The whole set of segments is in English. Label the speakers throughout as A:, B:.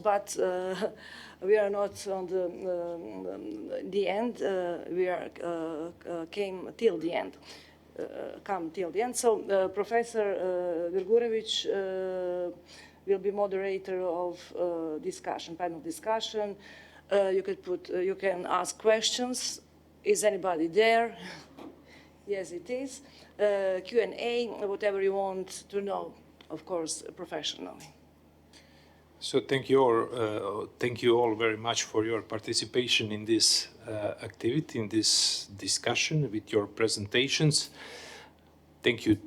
A: but we are not on the end. We are came till the end. Come till the end. So Professor Virgurevic will be moderator of discussion, panel discussion. You can ask questions. Is anybody there? Yes, it is. Q&A, whatever you want to know, of course, professionally.
B: So thank you all very much for your participation in this activity, in this discussion with your presentations. Thank you,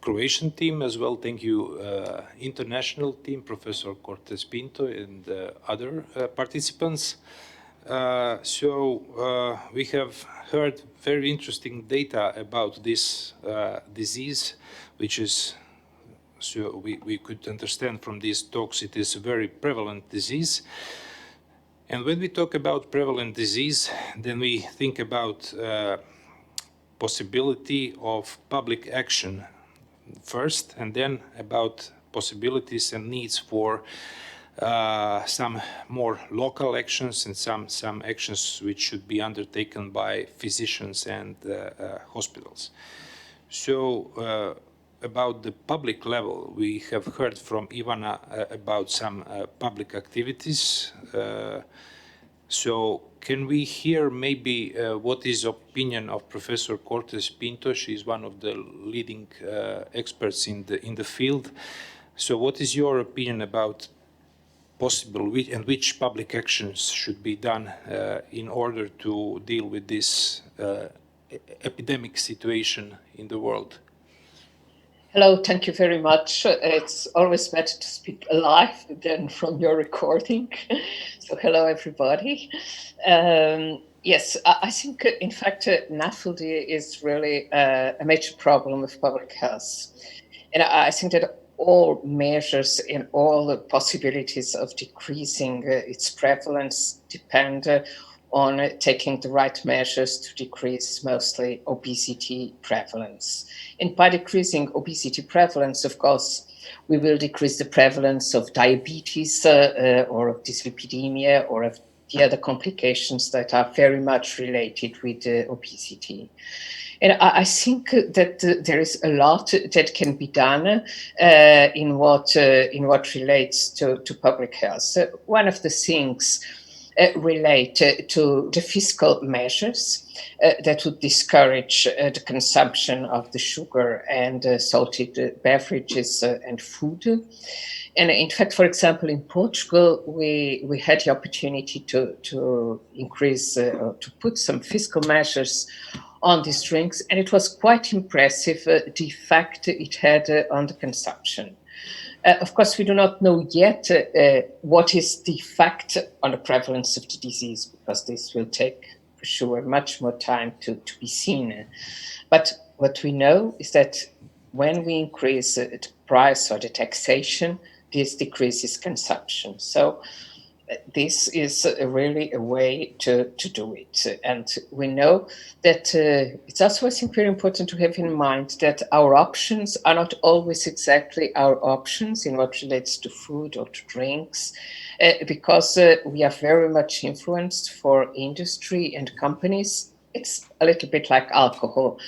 B: Croatian team as well. Thank you, international team, Professor Cortes Pinto and other participants. We have heard very interesting data about this disease, which is, so we could understand from these talks, it is a very prevalent disease. And when we talk about prevalent disease, then we think about possibility of public action first, and then about possibilities and needs for some more local actions and some actions which should be undertaken by physicians and hospitals. So about the public level, we have heard from Ivana about some public activities. So can we hear maybe what is opinion of Professor Cortes Pinto? She is one of the leading experts in the field. So what is your opinion about possible and which public actions should be done in order to deal with this epidemic situation in the world?
C: Hello, thank you very much. It's always better to speak live than from your recording. So hello, everybody. Yes, I think, in fact, NAFLD is really a major problem of public health. And I think that all measures and all the possibilities of decreasing its prevalence depend on taking the right measures to decrease mostly obesity prevalence. And by decreasing obesity prevalence, of course, we will decrease the prevalence of diabetes or of dyslipidemia or of the other complications that are very much related with obesity. And I think that there is a lot that can be done in what relates to public health. One of the things relate to the fiscal measures that would discourage the consumption of the sugar and salted beverages and food. And in fact, for example, in Portugal, we had the opportunity to increase, to put some fiscal measures on these drinks, and it was quite impressive the effect it had on the consumption. Of course, we do not know yet what is the effect on the prevalence of the disease, because this will take, for sure, much more time to be seen. But what we know is that when we increase the price or the taxation, this decreases consumption. So this is really a way to do it. And we know that it's also, I think, very important to have in mind that our options are not always exactly our options in what relates to food or to drinks, because we are very much influenced for industry and companies. It's a little bit like alcohol,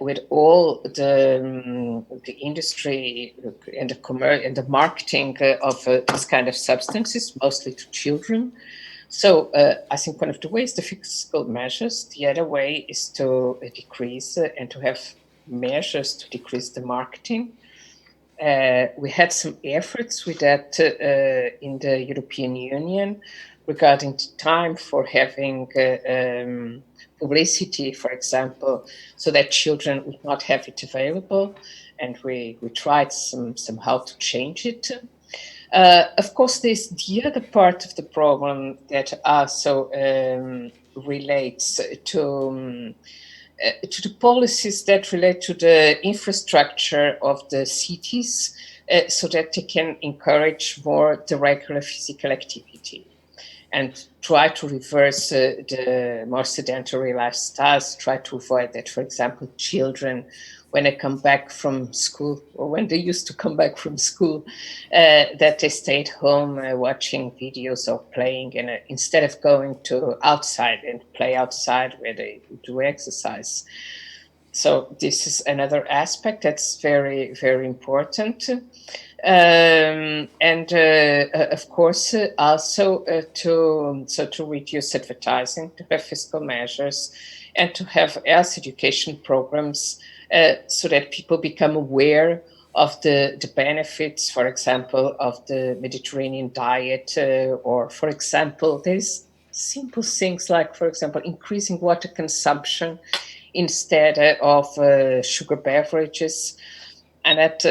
C: with all the industry and the marketing of this kind of substances, mostly to children. So I think one of the ways, the fiscal measures. The other way is to decrease and to have measures to decrease the marketing. We had some efforts with that in the European Union regarding the time for having publicity, for example, so that children would not have it available. And we tried somehow to change it. Of course, there's the other part of the problem that also relates to the policies that relate to the infrastructure of the cities, so that they can encourage more the regular physical activity and try to reverse the more sedentary lifestyles, try to avoid that, for example, children when they come back from school, or when they used to come back from school, that they stayed home watching videos or playing, and instead of going to outside and play outside where they do exercise. So this is another aspect that's very, very important. And of course, also to reduce advertising, to have fiscal measures, and to have health education programs so that people become aware of the benefits, for example, of the Mediterranean diet, or, for example, there's simple things like, for example, increasing water consumption instead of sugar beverages. And that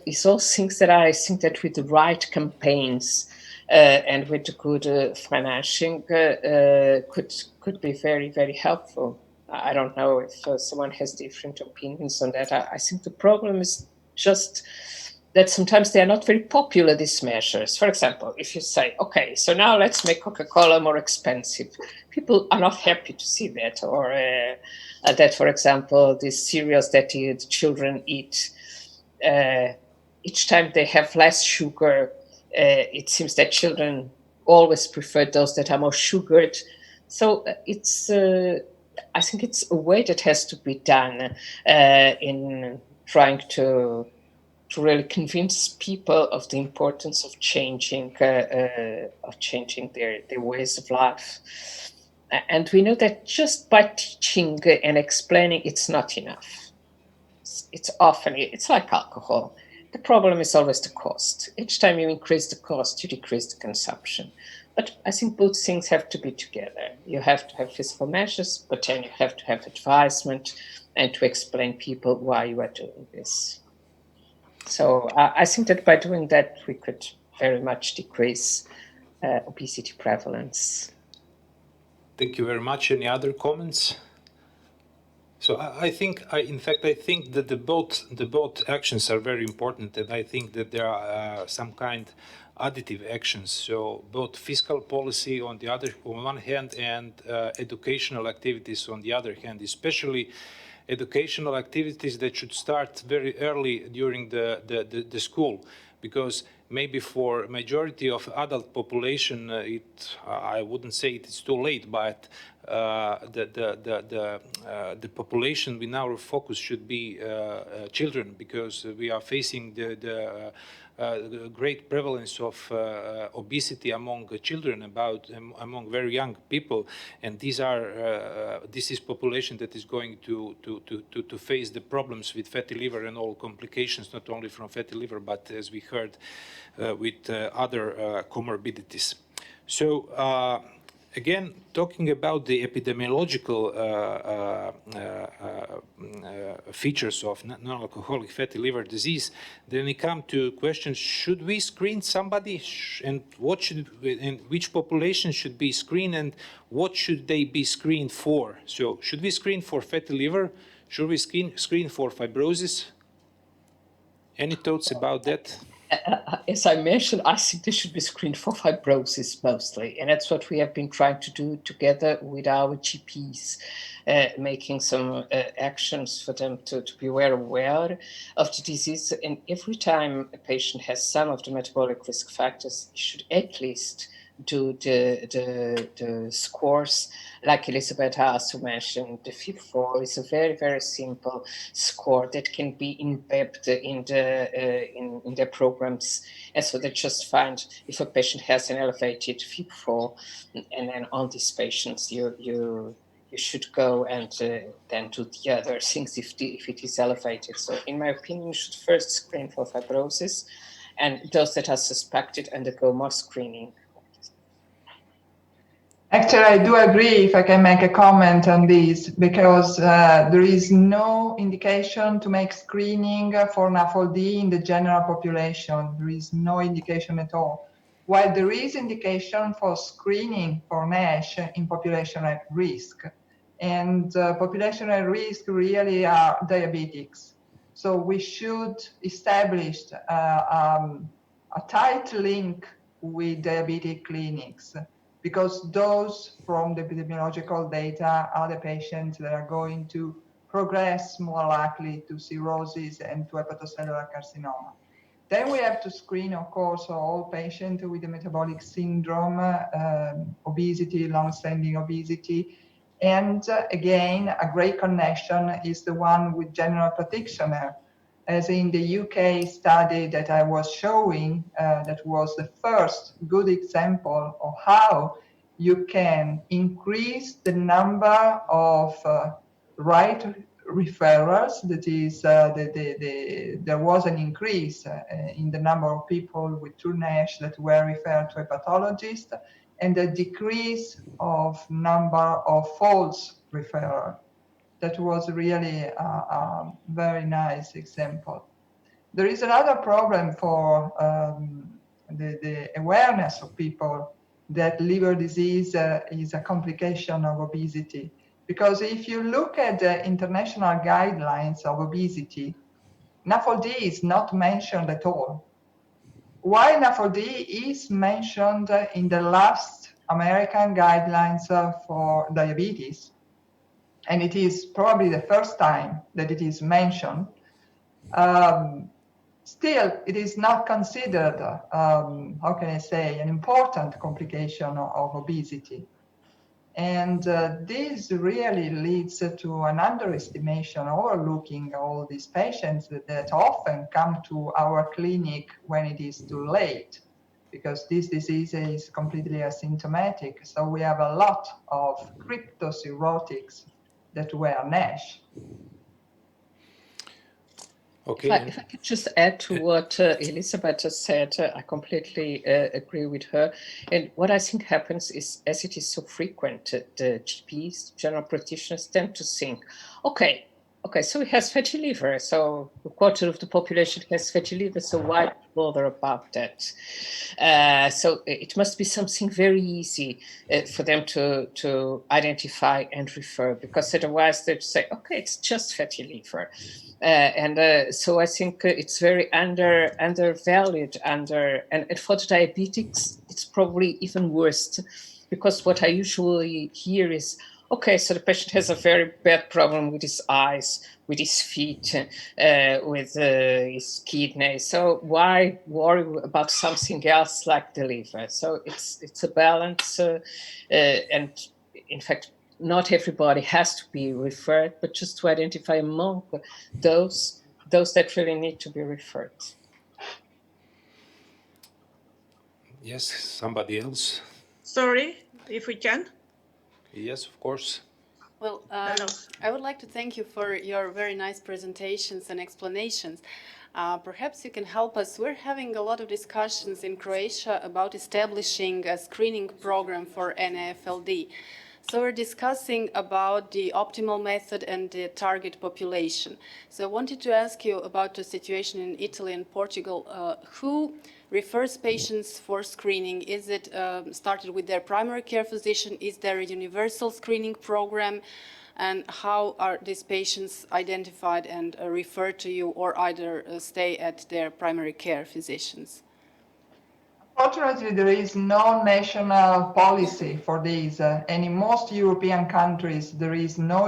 C: is all things that I think that with the right campaigns and with the good financing could be very, very helpful. I don't know if someone has different opinions on that. I think the problem is just that sometimes they are not very popular, these measures. For example, if you say, okay, so now let's make Coca-Cola more expensive, people are not happy to see that. Or that, for example, these cereals that the children eat, each time they have less sugar, it seems that children always prefer those that are more sugared. So I think it's a way that has to be done in trying to really convince people of the importance of changing their ways of life. And we know that just by teaching and explaining, it's not enough. It's like alcohol. The problem is always the cost. Each time you increase the cost, you decrease the consumption. But I think both things have to be together. You have to have fiscal measures, but then you have to have advisement and to explain people why you are doing this. So I think that by doing that, we could very much decrease obesity prevalence.
B: Thank you very much. Any other comments? So I think, in fact, I think that the both actions are very important, and I think that there are some kind additive actions. So both fiscal policy on one hand, and educational activities on the other hand, especially educational activities that should start very early during the school, because maybe for majority of adult population, I wouldn't say it's too late, but the population in our focus should be children, because we are facing the great prevalence of obesity among children, among very young people, and this is population that is going to face the problems with fatty liver and all complications, not only from fatty liver, but as we heard, with other comorbidities. So again, talking about the epidemiological features of non-alcoholic fatty liver disease, then we come to questions: should we screen somebody, and which population should be screened, and what should they be screened for? So, should we screen for fatty liver? Should we screen for fibrosis? Any thoughts about that?
C: As I mentioned, I think they should be screened for fibrosis mostly, and that's what we have been trying to do together with our GPs, making some actions for them to be aware of the disease. And every time a patient has some of the metabolic risk factors, you should at least do the scores, like Elizabeth also mentioned. The FIB-4 is a very, very simple score that can be embedded in their programs, and so they just find if a patient has an elevated FIB-4, and then on these patients you should go and then do the other things if it is elevated. So in my opinion, you should first screen for fibrosis, and those that are suspected undergo more screening.
D: Actually, I do agree, if I can make a comment on this, because there is no indication to make screening for NAFLD in the general population. There is no indication at all. While there is indication for screening for NASH in population at risk. And population at risk really are diabetics. So we should establish a tight link with diabetic clinics, because those from the epidemiological data are the patients that are going to progress more likely to cirrhosis and to hepatocellular carcinoma. Then we have to screen, of course, all patients with a metabolic syndrome, obesity, long-standing obesity. And again, a great connection is the one with general practitioner. As in the UK study that I was showing, that was the first good example of how you can increase the number of right referrals. That is, there was an increase in the number of people with true NASH that were referred to a hepatologist, and a decrease of number of false referrals. That was really a very nice example. There is another problem for the awareness of people that liver disease is a complication of obesity. Because if you look at the international guidelines of obesity, NAFLD is not mentioned at all. Why NAFLD is mentioned in the last American guidelines for diabetes, and it is probably the first time that it is mentioned, still it is not considered, how can I say, an important complication of obesity. And this really leads to an underestimation, overlooking all these patients that often come to our clinic when it is too late, because this disease is completely asymptomatic. So we have a lot of cryptocirrhotics that were NASH.
B: Okay.
C: If I could just add to what Elisabeth just said, I completely agree with her. And what I think happens is, as it is so frequent, the GPs, general practitioners, tend to think, okay, so he has fatty liver, so a quarter of the population has fatty liver, so why bother about that? So it must be something very easy for them to identify and refer, because otherwise they'd say, okay, it's just fatty liver. So I think it's very undervalued, and for the diabetics, it's probably even worse, because what I usually hear is, okay, so the patient has a very bad problem with his eyes, with his feet, with his kidneys. So why worry about something else like the liver? So it's a balance, and in fact, not everybody has to be referred, but just to identify among those that really need to be referred.
B: Yes, somebody else?
E: Sorry, if we can.
B: Yes, of course.
F: Well, I would like to thank you for your very nice presentations and explanations. Perhaps you can help us. We're having a lot of discussions in Croatia about establishing a screening program for NAFLD. So we're discussing about the optimal method and the target population. So I wanted to ask you about the situation in Italy and Portugal. Who refers patients for screening? Is it started with their primary care physician? Is there a universal screening program? And how are these patients identified and referred to you, or either stay at their primary care physicians?
D: Fortunately, there is no national policy for this, and in most European countries, there is no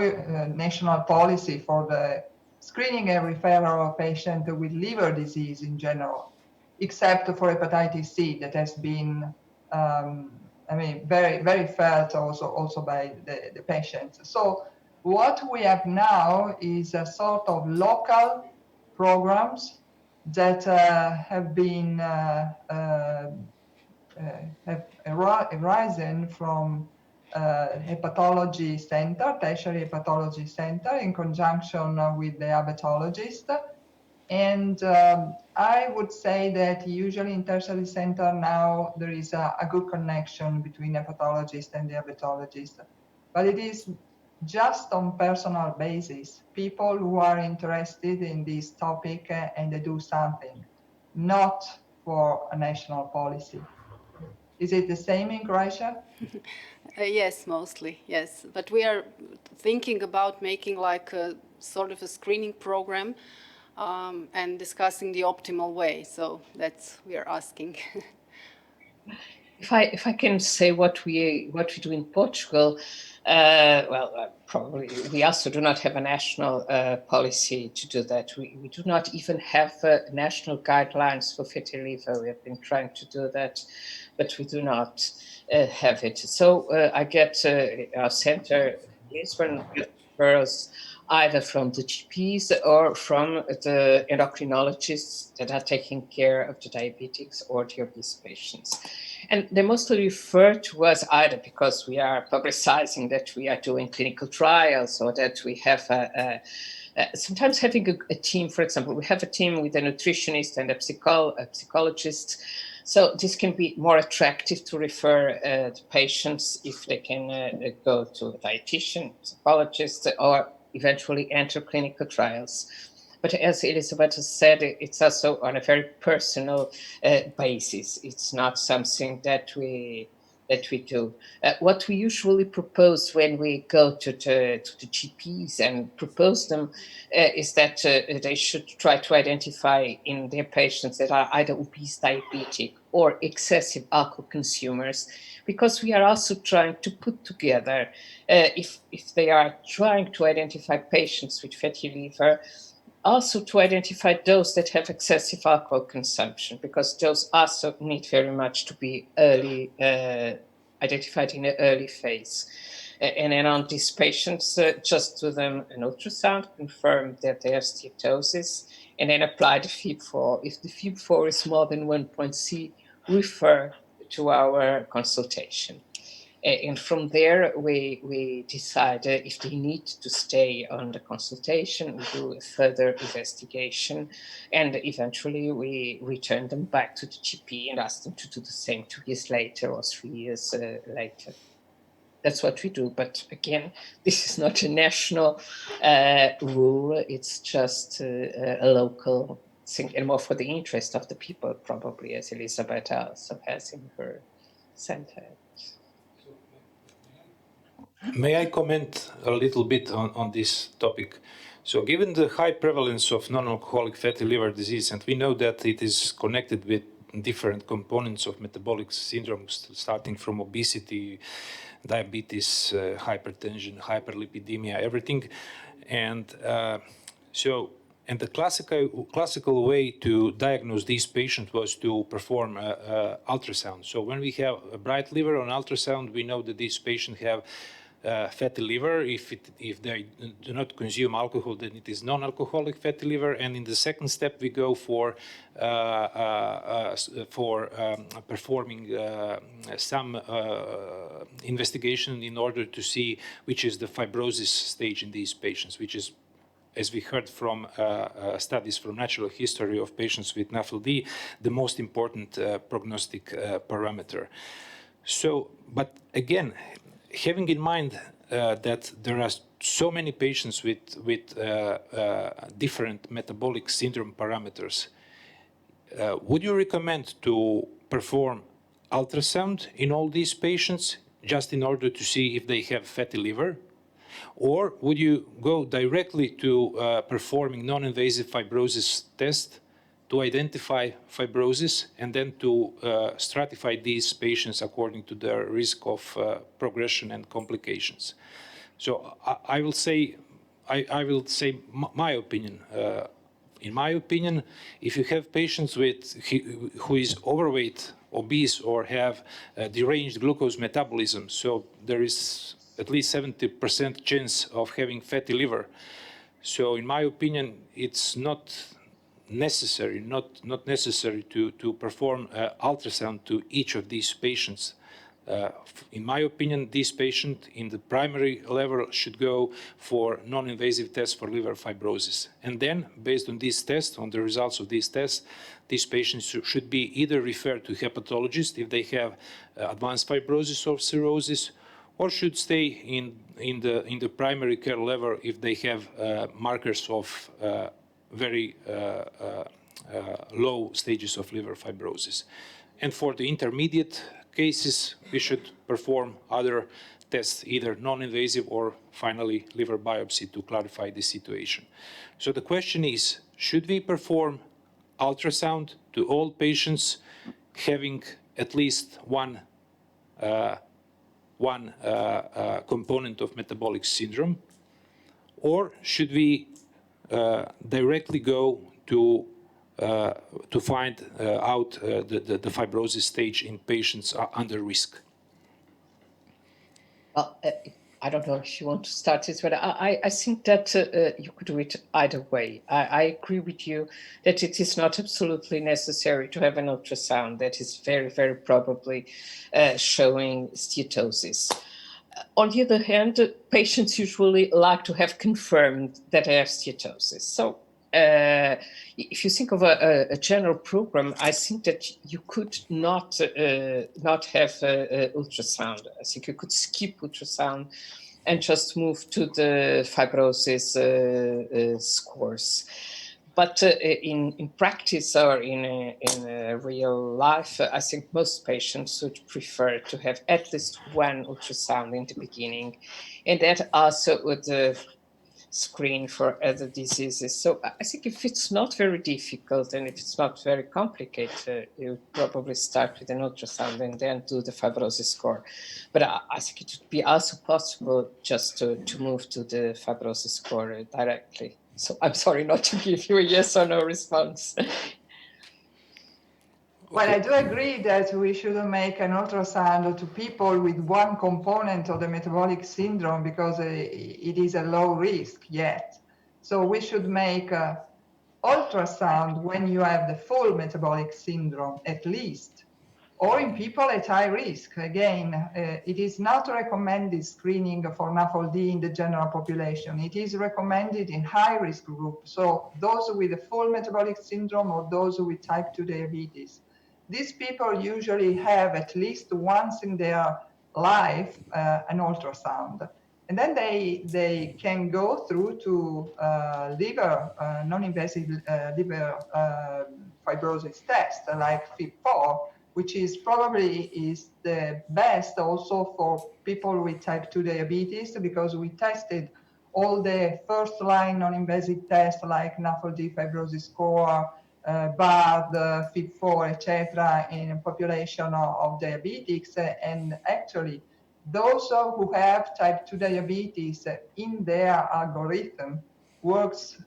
D: national policy for the screening and referral of patients with liver disease in general, except for hepatitis C, that has been, very, very felt also by the patients. So what we have now is a sort of local programs that have been have arisen from hepatology center, tertiary hepatology center, in conjunction with the hepatologist. And I would say that usually in tertiary center now there is a good connection between the hepatologist and the hepatologist, but it is just on personal basis, people who are interested in this topic and they do something, not for a national policy. Is it the same in Croatia?
F: Yes, mostly, yes. But we are thinking about making like a sort of a screening program and discussing the optimal way. So that's we are asking. If
C: I can say what we do in Portugal, probably we also do not have a national policy to do that. We do not even have national guidelines for fatty liver. We have been trying to do that, but we do not have it. So I get our center Lisbon referrals either from the GPs or from the endocrinologists that are taking care of the diabetics or the obese patients. And they mostly refer to us either because we are publicizing that we are doing clinical trials or that we have sometimes having a team, for example, we have a team with a nutritionist and a psychologist. So this can be more attractive to refer the patients if they can go to a dietitian, psychologist, or eventually enter clinical trials. But as Elizabeth has said, it's also on a very personal basis. It's not something that we do. What we usually propose when we go to the GPs and propose them is that they should try to identify in their patients that are either obese, diabetic, or excessive alcohol consumers, because we are also trying to put together, if they are trying to identify patients with fatty liver, also to identify those that have excessive alcohol consumption, because those also need very much to be early identified in an early phase. And then on these patients, just do them an ultrasound, confirm that they have steatosis, and then apply the FIB-4. If the FIB-4 is more than 1.C, refer to our consultation. And from there, we decide if they need to stay on the consultation, we do a further investigation, and eventually we return them back to the GP and ask them to do the same 2 years later or 3 years later. That's what we do. But again, this is not a national rule. It's just a local thing, and more for the interest of the people, probably, as Elizabeth also has in her center.
B: May I comment a little bit on this topic? So given the high prevalence of non-alcoholic fatty liver disease, and we know that it is connected with different components of metabolic syndromes, starting from obesity, diabetes, hypertension, hyperlipidemia, everything. And and the classical way to diagnose these patients was to perform ultrasound. So when we have a bright liver on ultrasound, we know that these patients have fatty liver. If they do not consume alcohol, then it is non-alcoholic fatty liver. And in the second step, we go for performing some investigation in order to see which is the fibrosis stage in these patients, which is, as we heard from studies from natural history of patients with NAFLD, the most important prognostic parameter. So, but again, having in mind that there are so many patients with different metabolic syndrome parameters, would you recommend to perform ultrasound in all these patients just in order to see if they have fatty liver? Or would you go directly to performing non-invasive fibrosis test to identify fibrosis and then to stratify these patients according to their risk of progression and complications? So I will say my opinion. In my opinion, if you have patients who is overweight, obese, or have deranged glucose metabolism, so there is at least 70% chance of having fatty liver. So in my opinion, it's not necessary to perform ultrasound to each of these patients. In my opinion, this patient in the primary level should go for non-invasive tests for liver fibrosis. And then, based on these tests, on the results of these tests, these patients should be either referred to hepatologist if they have advanced fibrosis or cirrhosis, or should stay in the primary care level if they have markers of very low stages of liver fibrosis. And for the intermediate cases, we should perform other tests, either non-invasive or finally liver biopsy to clarify the situation. So the question is, should we perform ultrasound to all patients having at least one one component of metabolic syndrome, or should we directly go to find out the fibrosis stage in patients under risk?
C: Well, I don't know if you want to start this, but I think that you could do it either way. I agree with you that it is not absolutely necessary to have an ultrasound that is very, very probably showing steatosis. On the other hand, patients usually like to have confirmed that they have steatosis. So if you think of a general program, I think that you could not have ultrasound. I think you could skip ultrasound and just move to the fibrosis scores. But in practice or in real life, I think most patients would prefer to have at least one ultrasound in the beginning, and that also would screen for other diseases. So I think if it's not very difficult and if it's not very complicated, you probably start with an ultrasound and then do the fibrosis score. But I think it would be also possible just to move to the fibrosis score directly. So I'm sorry not to give you a yes or no response.
D: Well, I do agree that we shouldn't make an ultrasound to people with one component of the metabolic syndrome because it is a low risk yet. So we should make an ultrasound when you have the full metabolic syndrome at least, or in people at high risk. Again, it is not recommended screening for NAFLD in the general population. It is recommended in high risk group. So those with the full metabolic syndrome or those with type 2 diabetes. These people usually have at least once in their life an ultrasound. And then they can go through to liver, non-invasive liver fibrosis test like FIB4, which is probably the best also for people with type 2 diabetes, because we tested all the first line non-invasive tests like NAFLD fibrosis score, BARD, FIB4, etc., in a population of diabetics. And actually, those who have type 2 diabetes in their algorithm works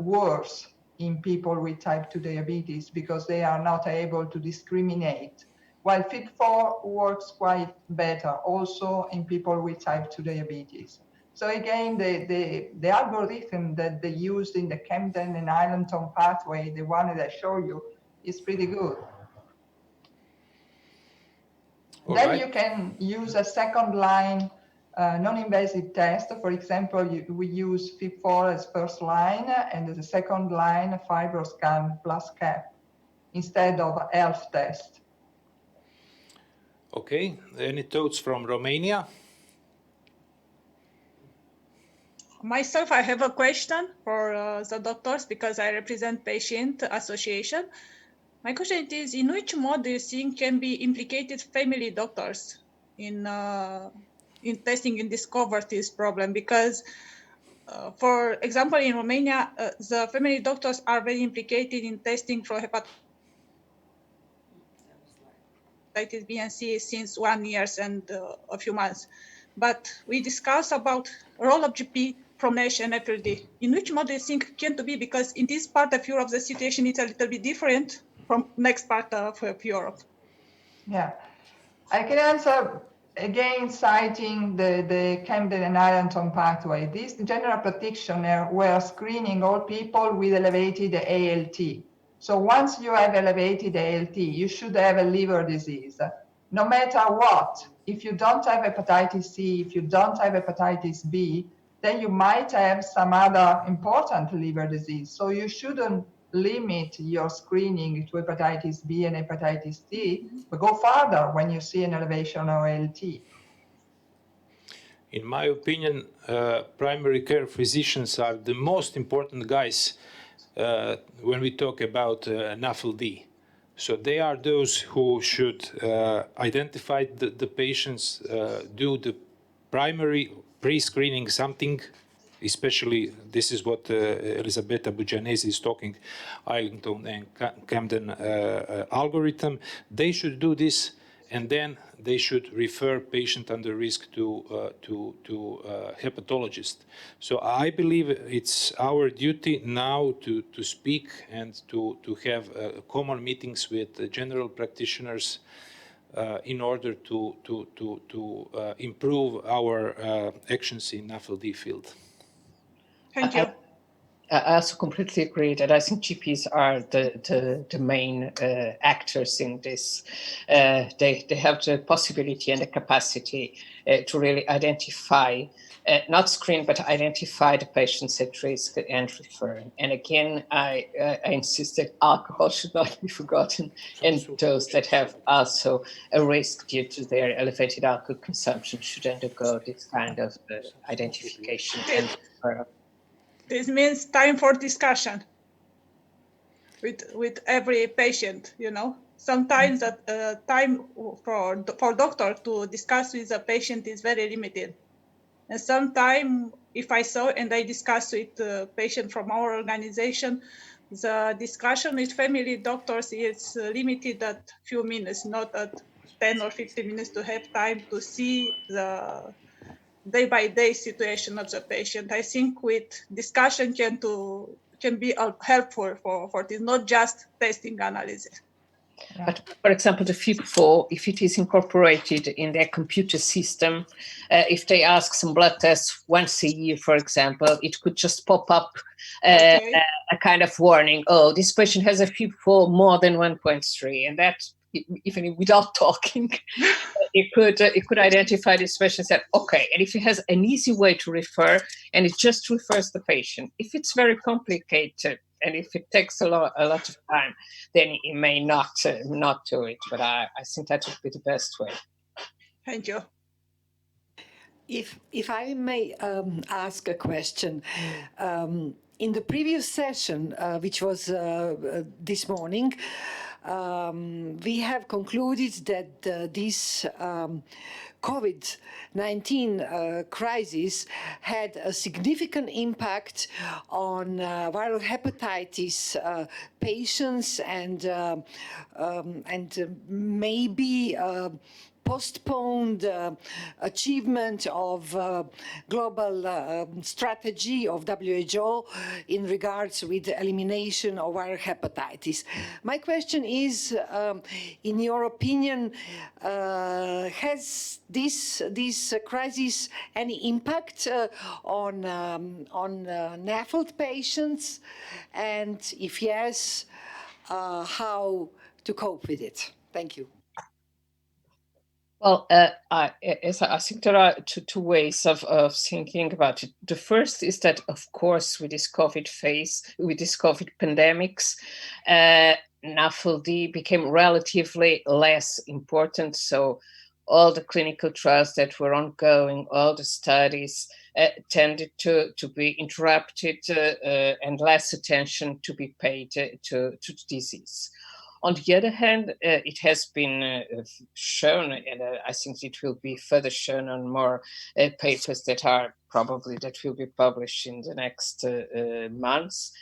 D: worse in people with type 2 diabetes because they are not able to discriminate, while FIB4 works quite better also in people with type 2 diabetes. So again, the algorithm that they used in the Camden and Islington pathway, the one that I show you, is pretty good. Then you can use a second line non-invasive test. For example, we use FIB4 as first line, and as a second line, FibroScan plus CAP instead of ELF test.
B: Okay, any thoughts from Romania?
E: Myself, I have a question for the doctors because I represent patient association. My question is, in which mode do you think can be implicated family doctors in testing and discover this problem? Because, for example, in Romania, the family doctors are very implicated in testing for hepatitis B and C since 1 year and a few months. But we discussed about role of GP from NASH and FLD. In which mode do you think can to be? Because in this part of Europe, the situation is a little bit different from next part of Europe.
D: Yeah, I can answer again citing the Camden and Islington pathway. This general practitioner were screening all people with elevated ALT. So once you have elevated ALT, you should have a liver disease, no matter what. If you don't have hepatitis C, if you don't have hepatitis B, then you might have some other important liver disease. So you shouldn't limit your screening to hepatitis B and hepatitis C, but go further when you see an elevation of ALT.
B: In my opinion, primary care physicians are the most important guys when we talk about NAFLD. So they are those who should identify the patients, do the primary pre-screening something, especially this is what Elisabetta Bugianesi is talking, Islington and Camden algorithm. They should do this, and then they should refer patient under risk to hepatologist. So I believe it's our duty now to speak and to have common meetings with general practitioners in order to improve our actions in NAFLD field.
E: Thank you.
C: I also completely agree that I think GPs are the main actors in this. They have the possibility and the capacity to really identify, not screen, but identify the patients at risk and refer. And again, I insist that alcohol should not be forgotten, and those that have also a risk due to their elevated alcohol consumption should undergo this kind of identification and referral.
E: This means time for discussion with every patient, you know. Sometimes that time for doctor to discuss with a patient is very limited. And sometimes if I saw and I discuss with the patient from our organization, the discussion with family doctors is limited at few minutes, not at 10 or 15 minutes to have time to see the day-by-day situation of the patient. I think with discussion can be helpful for this, not just testing analysis.
C: But for example, the FIB4, if it is incorporated in their computer system, if they ask some blood tests once a year, for example, it could just pop up a kind of warning, oh, this patient has a FIB4 more than 1.3, and that, even without talking, it could identify this patient and say, okay, and if it has an easy way to refer, and it just refers the patient. If it's very complicated, and if it takes a lot of time, then it may not do it. But I think that would be the best way.
E: Thank you.
G: If I may ask a question, in the previous session, which was this morning, we have concluded that this COVID-19 crisis had a significant impact on viral hepatitis patients and maybe postponed achievement of global strategy of WHO in regards with the elimination of viral hepatitis. My question is, in your opinion, has this crisis any impact on NAFLD patients? And if yes, how to cope with it? Thank you.
C: Well, I think there are two ways of thinking about it. The first is that, of course, with this COVID pandemics, NAFLD became relatively less important. So all the clinical trials that were ongoing, all the studies tended to be interrupted and less attention to be paid to the disease. On the other hand, it has been shown, and I think it will be further shown on more papers that will be published in the next months,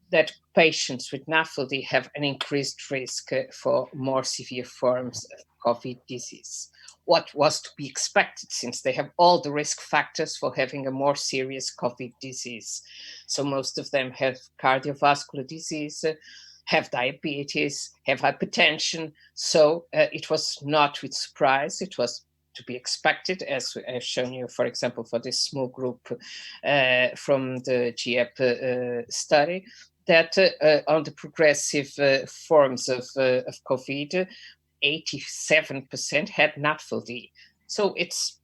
C: that patients with NAFLD have an increased risk for more severe forms of COVID disease. What was to be expected, since they have all the risk factors for having a more serious COVID disease. So most of them have cardiovascular disease, have diabetes, have hypertension. So it was not with surprise. It was to be expected, as I've shown you, for example, for this small group from the GEP study, that on the progressive forms of COVID, 87% had NAFLD. So it's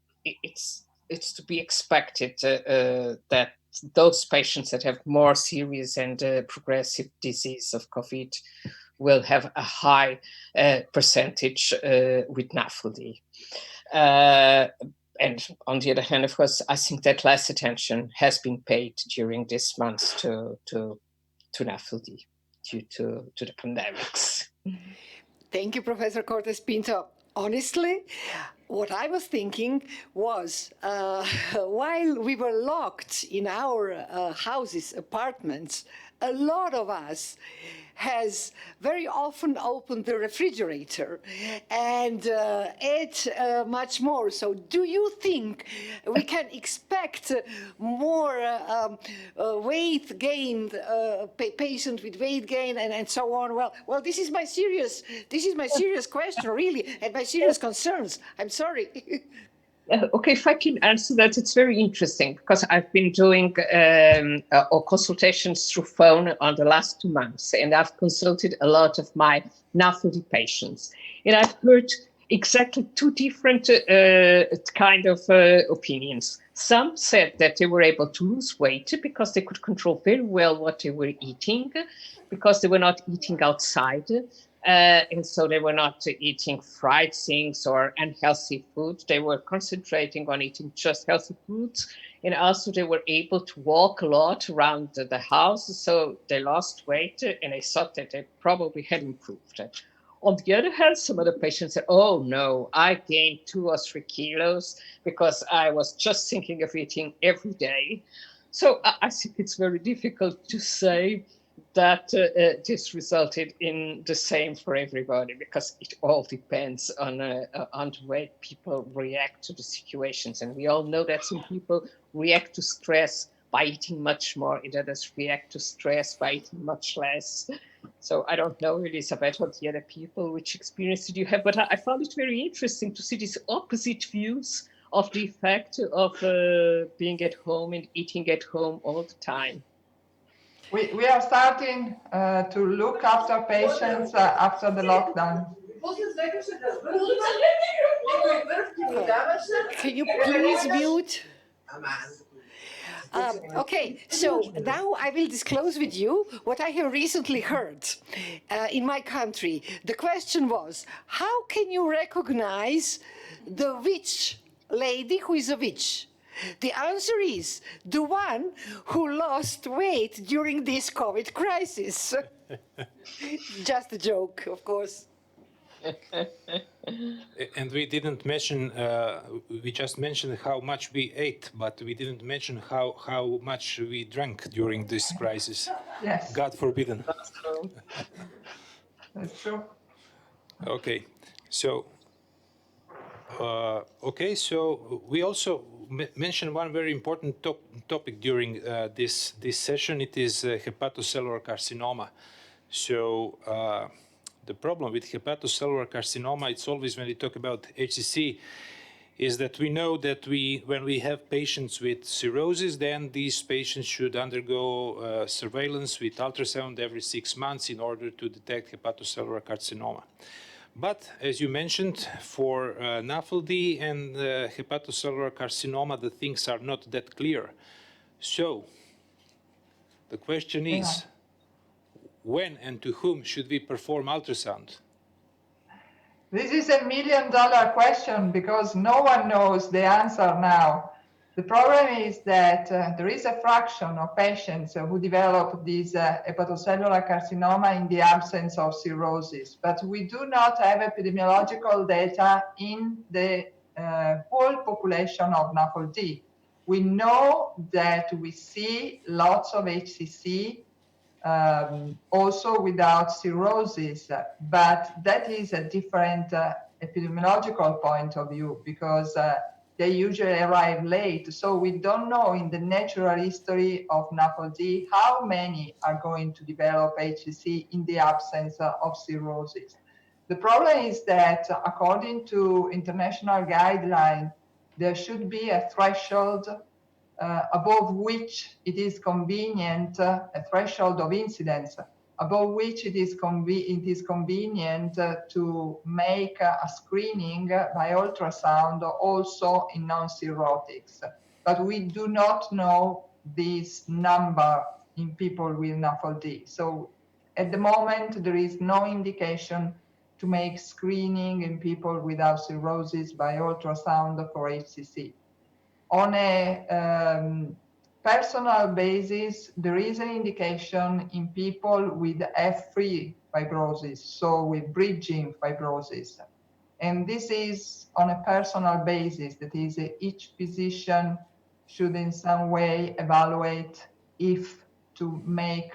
C: to be expected that those patients that have more serious and progressive disease of COVID will have a high percentage with NAFLD. And on the other hand, of course, I think that less attention has been paid during this month to NAFLD due to the pandemics.
G: Thank you, Professor Cortes Pinto. Honestly, what I was thinking was, while we were locked in our houses, apartments, a lot of us has very often opened the refrigerator and ate much more. So do you think we can expect more weight gained, patient with weight gain and so on? Well, this is my serious question, really, and my serious concerns. I'm sorry.
C: Okay, if I can answer that, it's very interesting because I've been doing consultations through phone on the last 2 months, and I've consulted a lot of my NAFLD patients, and I've heard exactly two different kind of opinions. Some said that they were able to lose weight because they could control very well what they were eating, because they were not eating outside. And so they were not eating fried things or unhealthy food. They were concentrating on eating just healthy foods. And also they were able to walk a lot around the house. So they lost weight and they thought that they probably had improved. On the other hand, some of the patients said, oh no, I gained 2 or 3 kilos because I was just thinking of eating every day. So I think it's very difficult to say that this resulted in the same for everybody, because it all depends on the way people react to the situations. And we all know that some people react to stress by eating much more, and others react to stress by eating much less. So I don't know, Elisabeth, what the other people, which experience did you have? But I found it very interesting to see these opposite views of the effect of being at home and eating at home all the time.
D: We are starting to look after patients after the lockdown.
G: Can you please mute? Okay, so now I will disclose with you what I have recently heard in my country. The question was, how can you recognize the witch lady who is a witch? The answer is the one who lost weight during this COVID crisis. Just a joke, of course.
B: And we didn't mention, we just mentioned how much we ate, but we didn't mention how much we drank during this crisis.
D: Yes.
B: God forbidden.
D: That's true.
B: Okay, so we also mentioned one very important topic during this session. It is hepatocellular carcinoma. So the problem with hepatocellular carcinoma, it's always when we talk about HCC, is that we know that when we have patients with cirrhosis, then these patients should undergo surveillance with ultrasound every 6 months in order to detect hepatocellular carcinoma. But as you mentioned, for NAFLD and hepatocellular carcinoma, the things are not that clear. So the question is, when and to whom should we perform ultrasound?
D: This is $1 million question because no one knows the answer now. The problem is that there is a fraction of patients who develop this hepatocellular carcinoma in the absence of cirrhosis, but we do not have epidemiological data in the whole population of NAFLD. We know that we see lots of HCC also without cirrhosis, but that is a different epidemiological point of view because they usually arrive late. So we don't know in the natural history of NAFLD how many are going to develop HCC in the absence of cirrhosis. The problem is that according to international guidelines, there should be a threshold above which it is convenient, a threshold of incidence, above which it is convenient to make a screening by ultrasound also in non-cirrhotics. But we do not know this number in people with NAFLD. So at the moment, there is no indication to make screening in people without cirrhosis by ultrasound for HCC. On a personal basis, there is an indication in people with F3 fibrosis, so with bridging fibrosis. And this is on a personal basis, that is, each physician should in some way evaluate if to make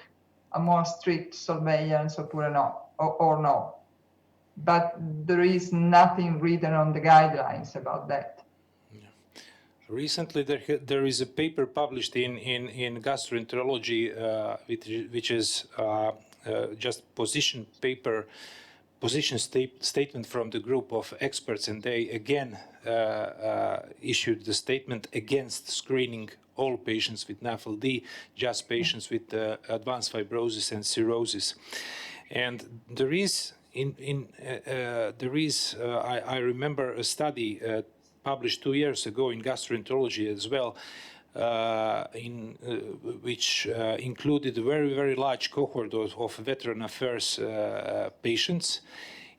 D: a more strict surveillance or no. But there is nothing written on the guidelines about that.
B: Recently, there is a paper published in gastroenterology, which is just position statement from the group of experts, and they again issued the statement against screening all patients with NAFLD, just patients with advanced fibrosis and cirrhosis. And there is, I remember a study published 2 years ago in gastroenterology as well, which included a very, very large cohort of veteran affairs patients,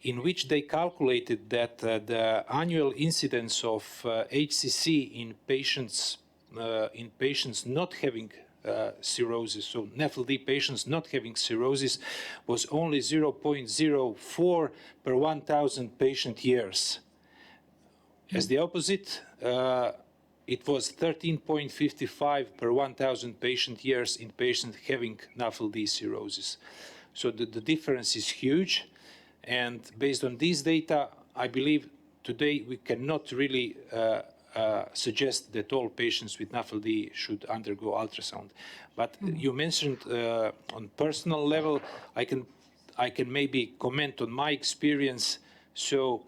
B: in which they calculated that the annual incidence of HCC in patients not having cirrhosis, so NAFLD patients not having cirrhosis, was only 0.04 per 1,000 patient years. As the opposite, it was 13.55 per 1,000 patient years in patients having NAFLD cirrhosis. So the difference is huge. And based on these data, I believe today we cannot really suggest that all patients with NAFLD should undergo ultrasound. But you mentioned on personal level, I can maybe comment on my experience. So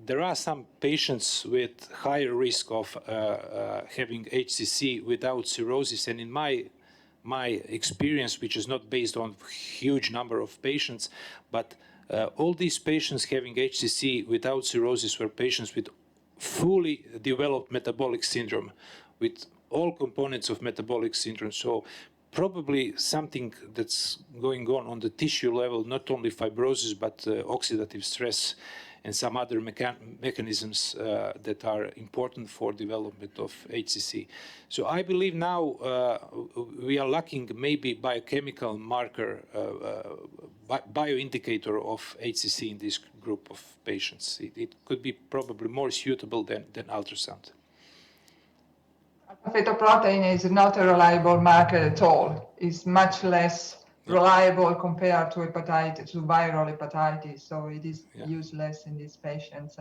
B: there are some patients with higher risk of having HCC without cirrhosis, and in my experience, which is not based on huge number of patients, but all these patients having HCC without cirrhosis were patients with fully developed metabolic syndrome, with all components of metabolic syndrome. So probably something that's going on the tissue level, not only fibrosis, but oxidative stress and some other mechanisms that are important for development of HCC. So I believe now we are lacking maybe biochemical marker, bioindicator of HCC in this group of patients. It could be probably more suitable than ultrasound.
D: Fetoprotein is not a reliable marker at all. It's much less reliable compared to hepatitis, to viral hepatitis, so it is useless in these patients.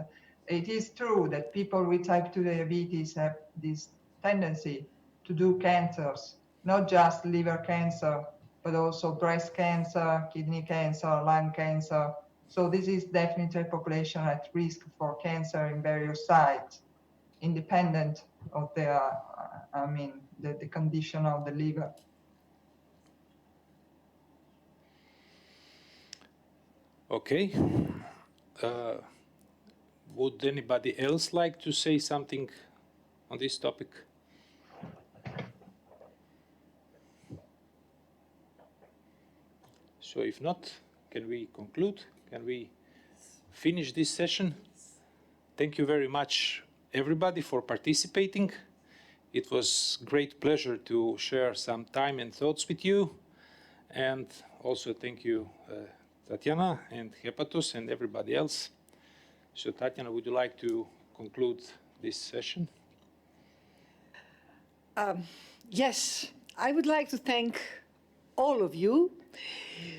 D: It is true that people with type 2 diabetes have this tendency to do cancers, not just liver cancer, but also breast cancer, kidney cancer, lung cancer. So this is definitely a population at risk for cancer in various sites, independent of their, the condition of the liver.
B: Okay. Would anybody else like to say something on this topic? So if not, can we conclude? Can we finish this session? Thank you very much, everybody, for participating. It was great pleasure to share some time and thoughts with you. And also thank you, Tatiana and Hepatos and everybody else. So Tatiana, would you like to conclude this session?
G: Yes, I would like to thank all of you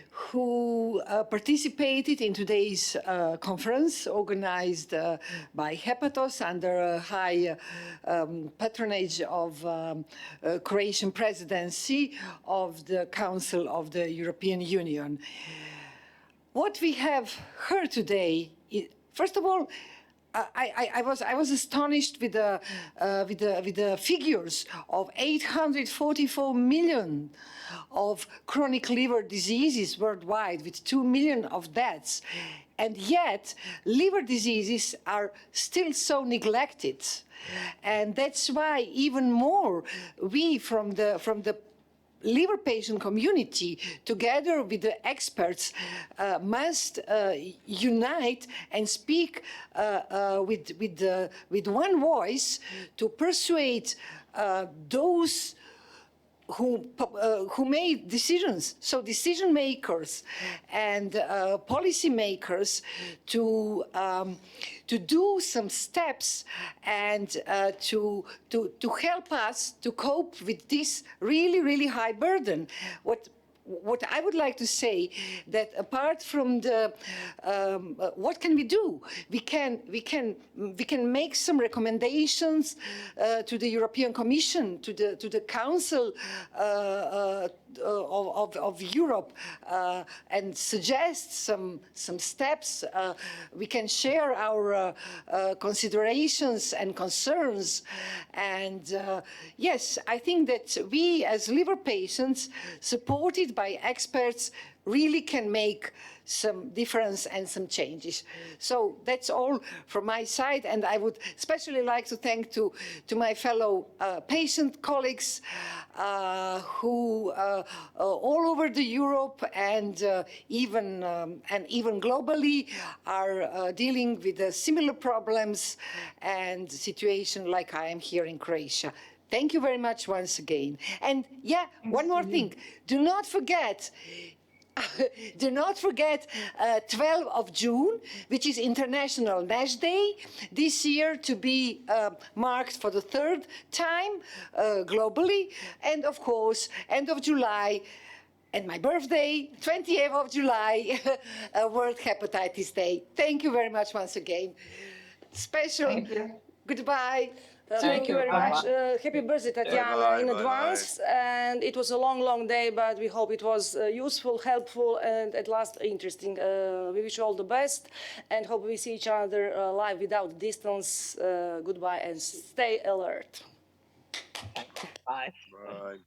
G: who participated in today's conference organized by Hepatos under high patronage of Croatian presidency of the Council of the European Union. What we have heard today, first of all, I was astonished with the figures of 844 million of chronic liver diseases worldwide, with 2 million of deaths, and yet liver diseases are still so neglected, and that's why even more we from the liver patient community, together with the experts, must unite and speak with one voice to persuade those who made decisions, so decision makers and policy makers, to do some steps and to help us to cope with this really high burden. What what I would like to say, that apart from the what can we do? We can make some recommendations to the European Commission, to the Council of Europe, and suggest some steps. We can share our considerations and concerns. And yes, I think that we as liver patients, supported by experts, really can make some difference and some changes. So that's all from my side, and I would especially like to thank to my fellow patient colleagues who all over the Europe and even globally are dealing with similar problems and situation like I am here in Croatia. Thank you very much once again. And yeah, one more thing. Do not forget 12th of June, which is International NASH Day, this year to be marked for the third time globally. And of course, end of July, and my birthday, 28th of July, World Hepatitis Day. Thank you very much once again. Special
D: Thank you.
G: goodbye.
A: Thank you very much. Happy birthday, Tatiana, in
H: bye,
A: advance. And it was a long, long day, but we hope it was useful, helpful, and at last interesting. We wish you all the best and hope we see each other live without distance. Goodbye and stay alert.
C: Bye.
H: Bye.